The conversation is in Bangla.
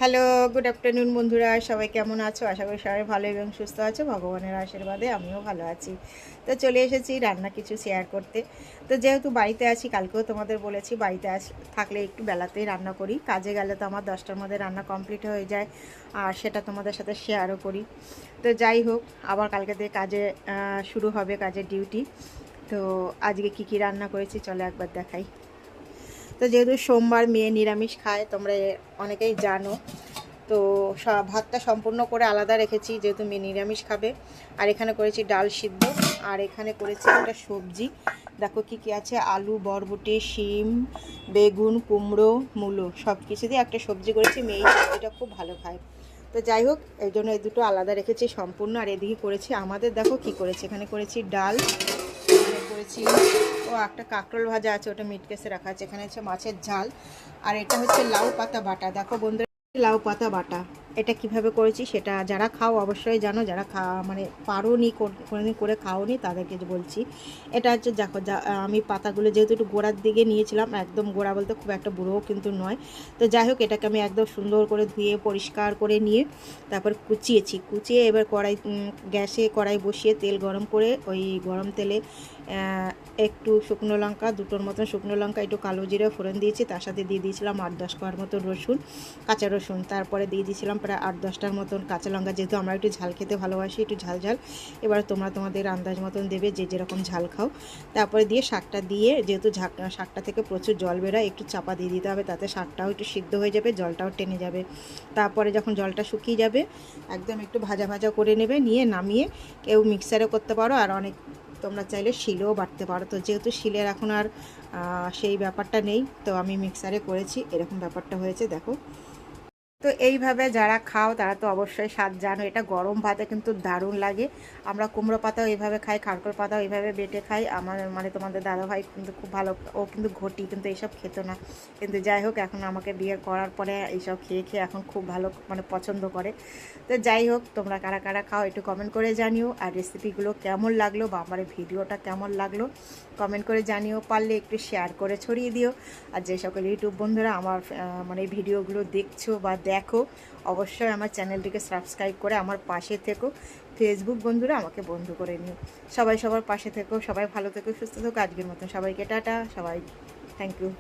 হ্যালো, গুড আফটারনুন বন্ধুরা, সবাই কেমন আছো? আশা করি সবাই ভালো এবং সুস্থ আছো। ভগবানের আশীর্বাদে আমিও ভালো আছি। তো চলে এসেছি রান্না কিছু শেয়ার করতে। তো যেহেতু বাড়িতে আছি, কালকেও তোমাদের বলেছি বাড়িতে থাকলে একটু বেলাতেই রান্না করি। কাজে গেলে তো আমার 10টার মধ্যে রান্না কমপ্লিট হয়ে যায়, আর সেটা তোমাদের সাথে শেয়ারও করি। তো যাই হোক, আবার কালকে থেকে কাজে শুরু হবে, কাজের ডিউটি। তো আজকে কি কি রান্না করেছি চলো একবার দেখাই। তো যেহেতু সোমবার মেয়ে নিরামিষ খায়, তোমরা অনেকেই জানো। তো ভাতটা সম্পূর্ণ করে আলাদা রেখেছি, যেহেতু মেয়ে নিরামিষ খাবে। আর এখানে করেছি ডাল সিদ্ধ, আর এখানে করেছি একটা সবজি। দেখো কি কি আছে, আলু, বরবটি, শিম, বেগুন, কুমড়ো, মূলো সব কিছু দিয়ে একটা সবজি করেছি। মেয়ে এই সবজিটা খুব ভালো খায়। তো যাই হোক, এই জন্য এই দুটো আলাদা রেখেছি সম্পূর্ণ। আর এদিকে করেছি আমাদের, দেখো কি করেছি, এখানে করেছি ডাল, এখানে করেছি একটা কাঁকরোল ভাজা আছে, ওটা মিট কেসে রাখা আছে, এখানে হচ্ছে মাছের ঝাল, আর এটা হচ্ছে লাউ পাতা বাটা। দেখো বন্ধুরা, লাউ পাতা বাটা এটা কিভাবে করেছি সেটা যারা খাও অবশ্যই জানো, যারা মানে পারোনি, কোনোদিন করে খাওনি তাদেরকে বলছি। এটা হচ্ছে দেখো, আমি পাতাগুলো যেহেতু একটু গোড়ার দিকে নিয়েছিলাম, একদম গোড়া বলতে খুব একটা বুড়োও কিন্তু নয়। তো যাই হোক, এটাকে আমি একদম সুন্দর করে ধুয়ে পরিষ্কার করে নিয়ে তারপর কুচিয়ে এবার গ্যাসে কড়াই বসিয়ে তেল গরম করে ওই গরম তেলে একটু শুকনো লঙ্কা, দুটোর মতন শুকনো লঙ্কা, একটু কালো জিরে ফোড়ন দিয়েছি, তার সাথে দিয়ে দিয়েছিলাম 8-10 কোয়ার মতন রসুন, কাঁচা রসুন। তারপরে দিয়ে দিয়েছিলাম প্রায় 8-10টার মতন কাঁচা লঙ্কা, যেহেতু আমরা একটু ঝাল খেতে ভালোবাসি, একটু ঝাল ঝাল। এবার তোমরা তোমাদের আন্দাজ মতন দেবে, যে যেরকম ঝাল খাও। তারপরে দিয়ে শাকটা দিয়ে, যেহেতু শাকটা থেকে প্রচুর জল বেরোয়, একটু চাপা দিয়ে দিতে হবে, তাতে শাকটাও একটু সিদ্ধ হয়ে যাবে, জলটাও টেনে যাবে। তারপরে যখন জলটা শুকিয়ে যাবে, একদম একটু ভাজা ভাজা করে নেবে, নিয়ে নামিয়ে কেউ মিক্সারে করতে পারো, আর অনেক তোমরা চাইলে শিলেও বাটতে পারো। তো যেহেতু শিলের এখন আর সেই ব্যাপারটা নেই, তো আমি মিক্সারে করেছি, এরকম ব্যাপারটা হয়েছে দেখো। তো এইভাবে যারা খাও তারা তো অবশ্যই স্বাদ জানো, এটা গরম ভাতে কিন্তু দারুণ লাগে। আমরা কুমড়ো পাতাও এইভাবে খাই, খারকোল পাতাও এইভাবে বেটে খাই। আমার মানে তোমাদের দাদাভাই কিন্তু খুব ভালো, ও কিন্তু ঘটি, কিন্তু এইসব খেত না। কিন্তু যাই হোক, এখন আমাকে বিয়ে করার পরে এইসব খেয়ে খেয়ে এখন খুব ভালো মানে পছন্দ করে। তো যাই হোক, তোমরা কারা কারা খাও একটু কমেন্ট করে জানিও, আর রেসিপিগুলো কেমন লাগলো বা আমার ভিডিওটা কেমন লাগলো কমেন্ট করে জানিও, পারলে একটু শেয়ার করে ছড়িয়ে দিও। আর যে সকল ইউটিউব বন্ধুরা আমার মানে ভিডিওগুলো দেখছো বা দেখো, অবশ্যই আমার চ্যানেলটিকে সাবস্ক্রাইব করে আমার পাশে থেকো। ফেসবুক বন্ধুরা আমাকে বন্ধু করে নিও। সবাই সবার পাশে থেকো, সবাই ভালো থেকো, সুস্থ থেকো। আজকের মতন সবাইকে টাটা, সবাই থ্যাংক ইউ।